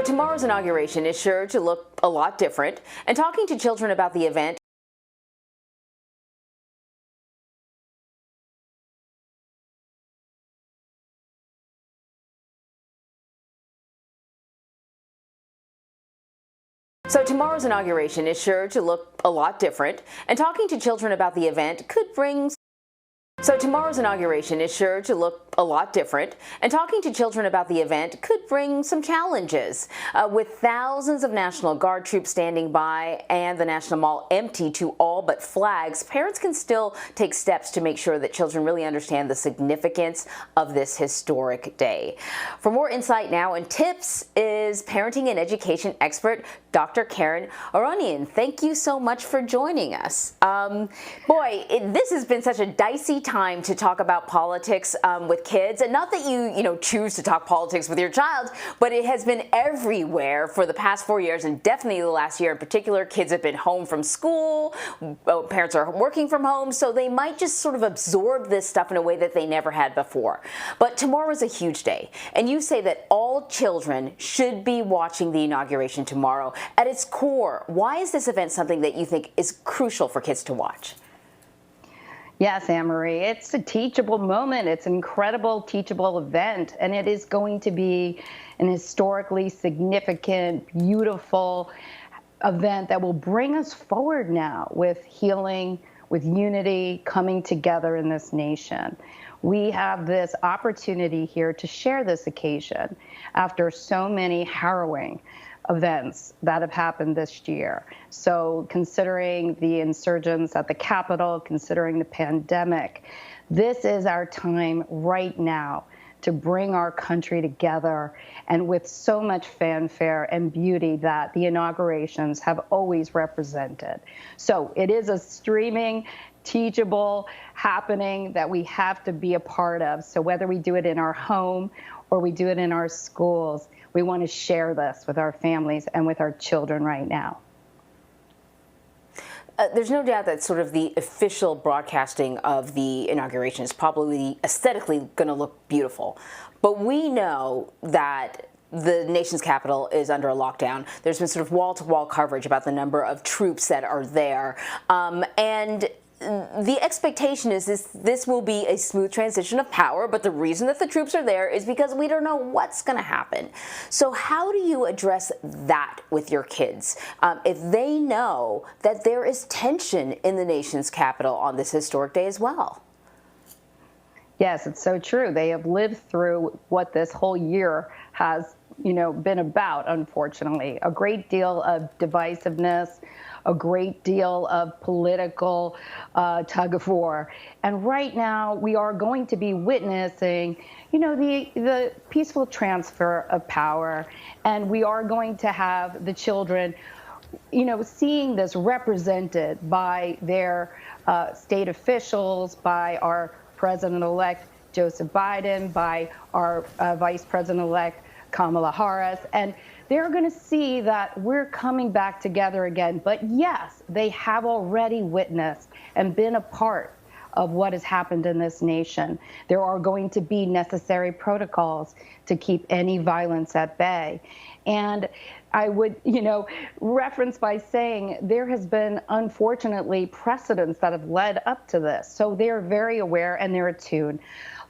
So tomorrow's inauguration is sure to look a lot different, and talking to children about the event So tomorrow's inauguration is sure to look a lot different, and talking to children about the event could bring So tomorrow's inauguration is sure to look a lot different, and talking to children about the event could bring some challenges. With thousands of National Guard troops standing by and the National Mall empty to all but flags, parents can still take steps to make sure that children really understand the significance of this historic day. For more insight now and tips is parenting and education expert Dr. Karen Aronian. Thank you so much for joining us. This has been such a dicey time to talk about politics with kids, and not that you choose to talk politics with your child, but it has been everywhere for the past 4 years, and definitely the last year in particular. Kids have been home from school, parents are working from home, so they might just sort of absorb this stuff in a way that they never had before. But tomorrow is a huge day, and you say that all children should be watching the inauguration tomorrow. At its core, why is this event something that you think is crucial for kids to watch? Yes, Anne-Marie, it's a teachable moment. It's an incredible teachable event, and it is going to be an historically significant, beautiful event that will bring us forward now with healing, with unity, coming together in this nation. We have this opportunity here to share this occasion after so many harrowing events that have happened this year. So considering the insurgents at the Capitol, considering the pandemic, this is our time right now to bring our country together, and with so much fanfare and beauty that the inaugurations have always represented. So it is a streaming, teachable happening that we have to be a part of. So whether we do it in our home or we do it in our schools, we want to share this with our families and with our children right now. There's no doubt that sort of the official broadcasting of the inauguration is probably aesthetically going to look beautiful. But we know that the nation's capital is under a lockdown. There's been sort of wall-to-wall coverage about the number of troops that are there. And the expectation is this will be a smooth transition of power, but the reason that the troops are there is because we don't know what's going to happen. So how do you address that with your kids if they know that there is tension in the nation's capital on this historic day as well? Yes, it's so true. They have lived through what this whole year has, been about, unfortunately. A great deal of divisiveness, a great deal of political tug of war. And right now we are going to be witnessing, the peaceful transfer of power. And we are going to have the children, seeing this represented by their state officials, by our President-elect Joseph Biden, by our Vice President-elect Kamala Harris, and they're going to see that we're coming back together again. But yes, they have already witnessed and been a part of what has happened in this nation. There are going to be necessary protocols to keep any violence at bay. And I would, reference by saying there has been, unfortunately, precedents that have led up to this. So they're very aware and they're attuned.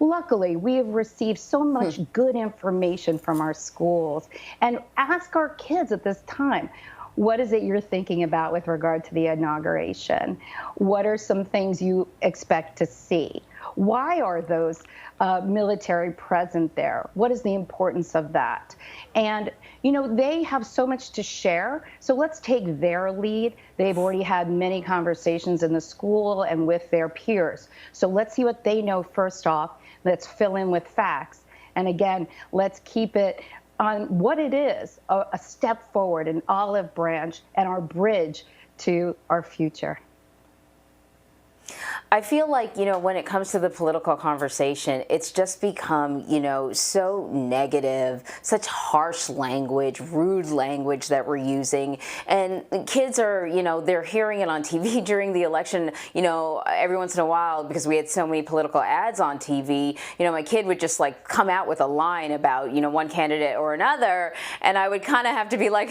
Luckily, we have received so much good information from our schools. And ask our kids at this time, what is it you're thinking about with regard to the inauguration? What are some things you expect to see? Why are those military present there? What is the importance of that? And, they have so much to share. So let's take their lead. They've already had many conversations in the school and with their peers. So let's see what they know first off. Let's fill in with facts. And again, let's keep it on what it is, a step forward, an olive branch, and our bridge to our future. I feel like, when it comes to the political conversation, it's just become, so negative, such harsh language, rude language that we're using. And kids are, they're hearing it on TV during the election, every once in a while, because we had so many political ads on TV. My kid would just like come out with a line about, one candidate or another. And I would kind of have to be like,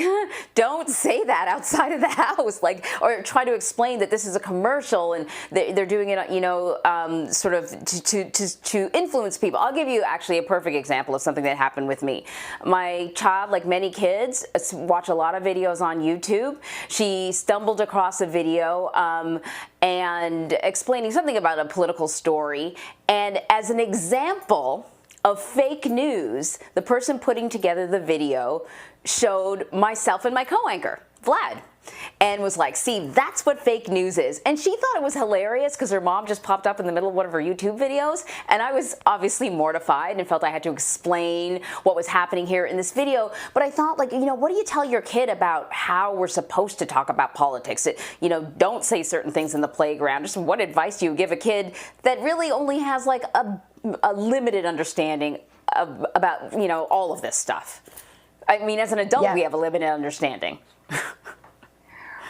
don't say that outside of the house, or try to explain that this is a commercial and they're doing it, sort of to influence people. I'll give you actually a perfect example of something that happened with me. My child, like many kids, watch a lot of videos on YouTube. She stumbled across a video and explaining something about a political story. And as an example of fake news, the person putting together the video showed myself and my co-anchor, Vlad, and was like, see, that's what fake news is. And she thought it was hilarious because her mom just popped up in the middle of one of her YouTube videos. And I was obviously mortified and felt I had to explain what was happening here in this video. But I thought, what do you tell your kid about how we're supposed to talk about politics? Don't say certain things in the playground. Just what advice do you give a kid that really only has a limited understanding about, all of this stuff? I mean, as an adult, we have a limited understanding.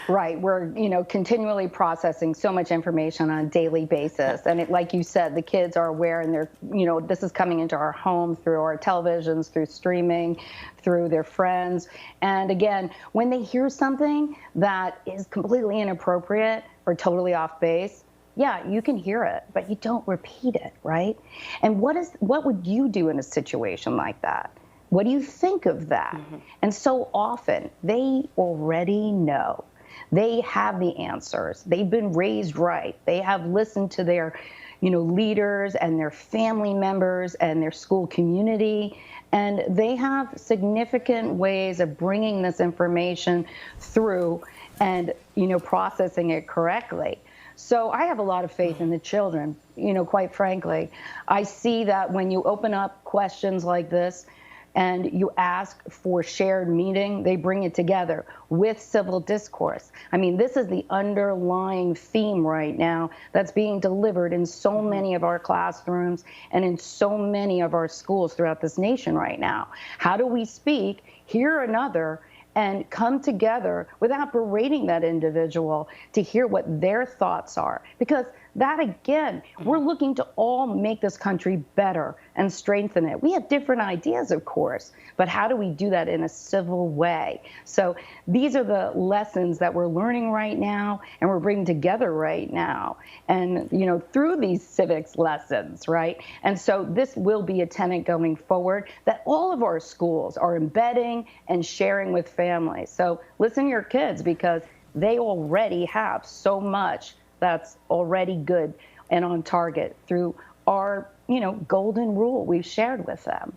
Right. We're, continually processing so much information on a daily basis. And like you said, the kids are aware, and they're, this is coming into our home through our televisions, through streaming, through their friends. And again, when they hear something that is completely inappropriate or totally off base, yeah, you can hear it, but you don't repeat it, right? And what would you do in a situation like that? What do you think of that? Mm-hmm. And so often they already know. They have the answers. They've been raised right. They have listened to their, leaders and their family members and their school community. And they have significant ways of bringing this information through and, processing it correctly. So I have a lot of faith in the children, quite frankly. I see that when you open up questions like this, and you ask for shared meaning, they bring it together with civil discourse. I mean, this is the underlying theme right now that's being delivered in so many of our classrooms and in so many of our schools throughout this nation right now. How do we speak, hear another, and come together without berating that individual to hear what their thoughts are? Because that, again, we're looking to all make this country better and strengthen it. We have different ideas, of course, but how do we do that in a civil way? So these are the lessons that we're learning right now and we're bringing together right now. And, through these civics lessons, right? And so this will be a tenet going forward that all of our schools are embedding and sharing with families. So listen to your kids, because they already have so much that's already good and on target through our, golden rule we've shared with them.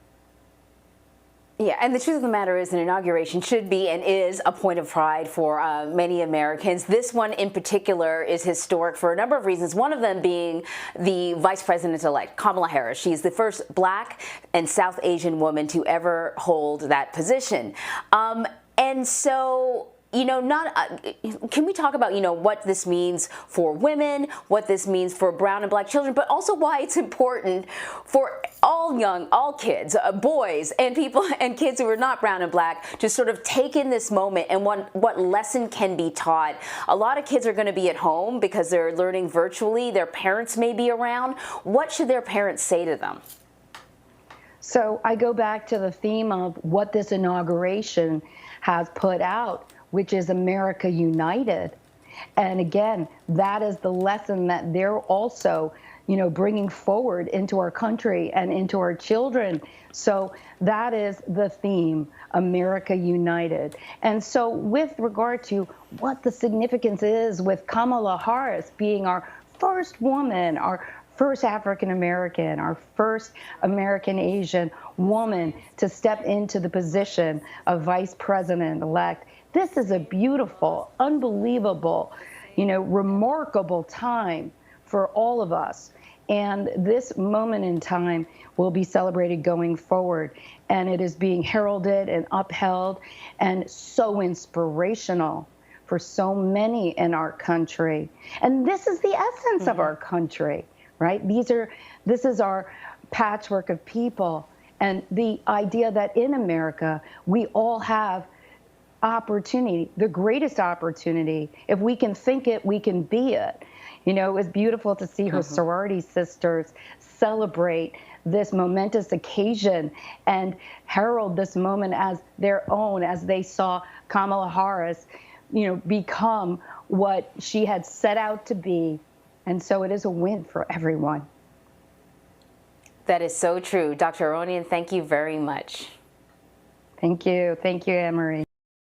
Yeah, and the truth of the matter is an inauguration should be and is a point of pride for many Americans. This one in particular is historic for a number of reasons, one of them being the Vice President-elect, Kamala Harris. She's the first Black and South Asian woman to ever hold that position. And so, can we talk about, what this means for women, what this means for brown and Black children, but also why it's important for all kids, boys and people and kids who are not brown and Black to sort of take in this moment and what lesson can be taught. A lot of kids are going to be at home because they're learning virtually. Their parents may be around. What should their parents say to them? So I go back to the theme of what this inauguration has put out, which is America United. And again, that is the lesson that they're also, bringing forward into our country and into our children. So that is the theme, America United. And so with regard to what the significance is with Kamala Harris being our first woman, our first African American, our first American Asian woman to step into the position of Vice President-elect, this is a beautiful, unbelievable, remarkable time for all of us. And this moment in time will be celebrated going forward. And it is being heralded and upheld and so inspirational for so many in our country. And this is the essence of our country, right? This is our patchwork of people. And the idea that in America, we all have opportunity, the greatest opportunity. If we can think it, we can be it. You know, it was beautiful to see her sorority sisters celebrate this momentous occasion and herald this moment as their own, as they saw Kamala Harris, you know, become what she had set out to be. And so it is a win for everyone. That is so true. Dr. Aronian, thank you very much. Thank you. Thank you, Anne Marie.